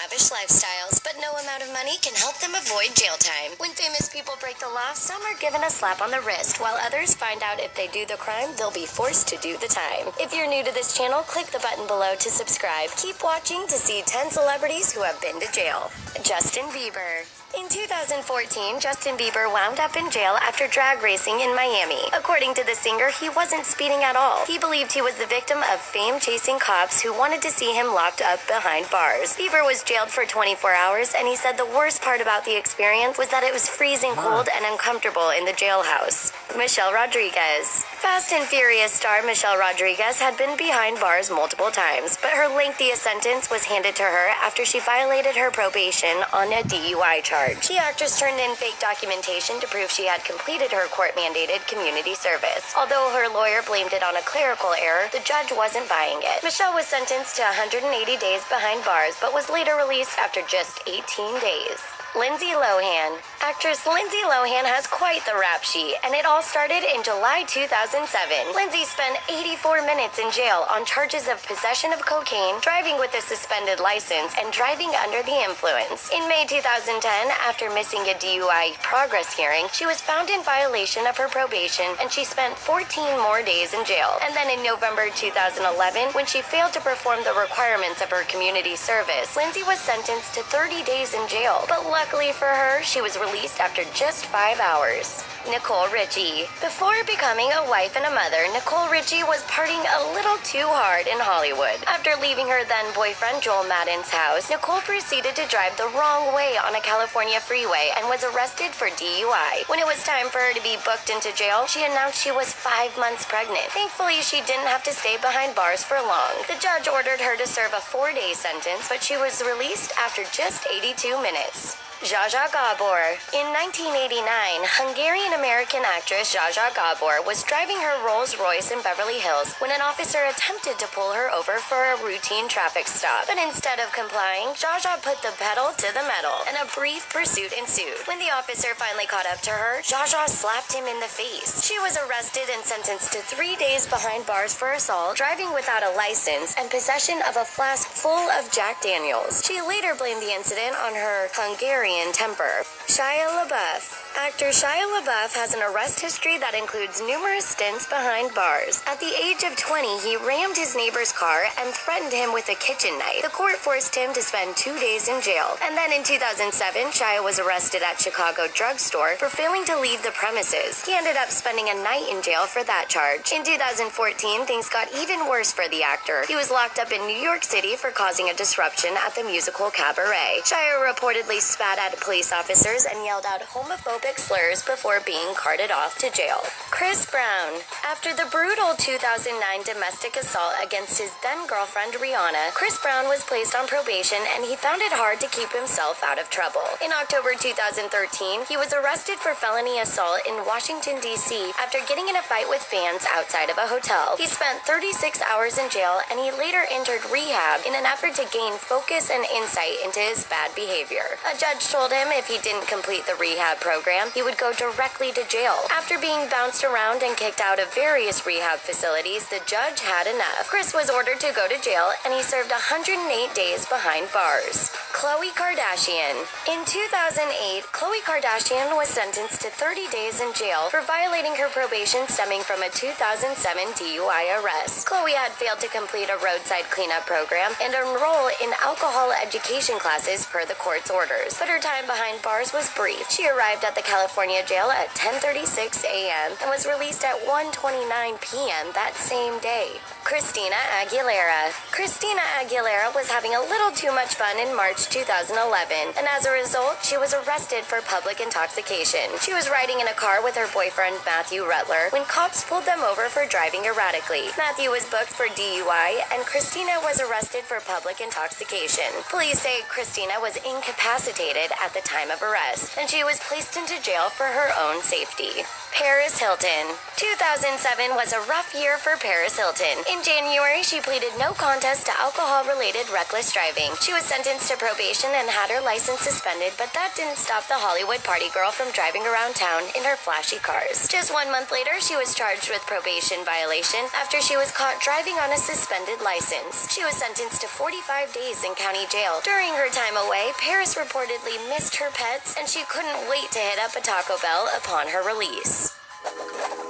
lavish lifestyles, but no amount of money can help them avoid jail time. When famous people break the law, some are given a slap on the wrist, while others find out if they do the crime, they'll be forced to do the time. If you're new to this channel, click the button below to subscribe. Keep watching to see 10 celebrities who have been to jail. Justin Bieber. In 2014, Justin Bieber wound up in jail after drag racing in Miami. According to the singer, he wasn't speeding at all. He believed he was the victim of fame-chasing cops who wanted to see him locked up behind bars. Bieber was jailed for 24 hours, and he said the worst part about the experience was that it was freezing cold and uncomfortable in the jailhouse. Michelle Rodriguez. Fast and Furious star Michelle Rodriguez had been behind bars multiple times, but her lengthiest sentence was handed to her after she violated her probation on a DUI charge. The actress turned in fake documentation to prove she had completed her court-mandated community service. Although her lawyer blamed it on a clerical error, the judge wasn't buying it. Michelle was sentenced to 180 days behind bars, but was later released after just 18 days. Lindsay Lohan. Actress Lindsay Lohan has quite the rap sheet, and it all started in July 2007. Lindsay spent 84 minutes in jail on charges of possession of cocaine, driving with a suspended license, and driving under the influence. In May 2010, after missing a DUI progress hearing, she was found in violation of her probation, and she spent 14 more days in jail. And then in November 2011, when she failed to perform the requirements of her community service, Lindsay was sentenced to 30 days in jail, but luckily for her, she was released after just 5 hours. Nicole Richie. Before becoming a wife and a mother, Nicole Richie was partying a little too hard in Hollywood. After leaving her then-boyfriend Joel Madden's house, Nicole proceeded to drive the wrong way on a California freeway and was arrested for DUI. When it was time for her to be booked into jail, she announced she was 5 months pregnant. Thankfully, she didn't have to stay behind bars for long. The judge ordered her to serve a 4-day sentence, but she was released after just 82 minutes. Zsa Zsa Gabor. In 1989, Hungarian-American actress Zsa Zsa Gabor was driving her Rolls-Royce in Beverly Hills when an officer attempted to pull her over for a routine traffic stop. But instead of complying, Zsa Zsa put the pedal to the metal, and a brief pursuit ensued. When the officer finally caught up to her, Zsa Zsa slapped him in the face. She was arrested and sentenced to 3 days behind bars for assault, driving without a license, and possession of a flask full of Jack Daniels. She later blamed the incident on her Hungarian temper. Shia LaBeouf. Actor Shia LaBeouf has an arrest history that includes numerous stints behind bars. At the age of 20, he rammed his neighbor's car and threatened him with a kitchen knife. The court forced him to spend 2 days in jail. And then in 2007, Shia was arrested at Chicago drugstore for failing to leave the premises. He ended up spending a night in jail for that charge. In 2014, things got even worse for the actor. He was locked up in New York City for causing a disruption at the musical Cabaret. Shia reportedly spat at police officers and yelled out homophobic slurs before being carted off to jail. Chris Brown. After the brutal 2009 domestic assault against his then-girlfriend Rihanna, Chris Brown was placed on probation and he found it hard to keep himself out of trouble. In October 2013, he was arrested for felony assault in Washington, D.C. after getting in a fight with fans outside of a hotel. He spent 36 hours in jail and he later entered rehab in an effort to gain focus and insight into his bad behavior. A judge told him if he didn't complete the rehab program, he would go directly to jail. After being bounced around and kicked out of various rehab facilities, the judge had enough. Chris was ordered to go to jail, and he served 108 days behind bars. Khloe Kardashian. In 2008, Khloe Kardashian was sentenced to 30 days in jail for violating her probation stemming from a 2007 DUI arrest. Khloe had failed to complete a roadside cleanup program and enroll in alcohol education classes per the court's orders, but her time behind bars was brief. She arrived at the California jail at 10:36 a.m. and was released at 1:29 p.m. that same day. Christina Aguilera. Christina Aguilera was having a little too much fun in March 2011, and as a result, she was arrested for public intoxication. She was riding in a car with her boyfriend Matthew Rutler when cops pulled them over for driving erratically. Matthew was booked for DUI, and Christina was arrested for public intoxication. Police say Christina was incapacitated at the time of arrest, and she was placed into jail for her own safety. Paris Hilton. 2007 was a rough year for Paris Hilton. In January, she pleaded no contest to alcohol-related reckless driving. She was sentenced to probation and had her license suspended, but that didn't stop the Hollywood party girl from driving around town in her flashy cars. Just 1 month later, she was charged with probation violation after she was caught driving on a suspended license. She was sentenced to 45 days in county jail. During her time away, Paris reportedly missed her pets, and she couldn't wait to hit up a Taco Bell upon her release.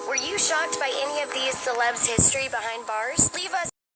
Were you shocked by any of these celebs' history behind bars? Leave us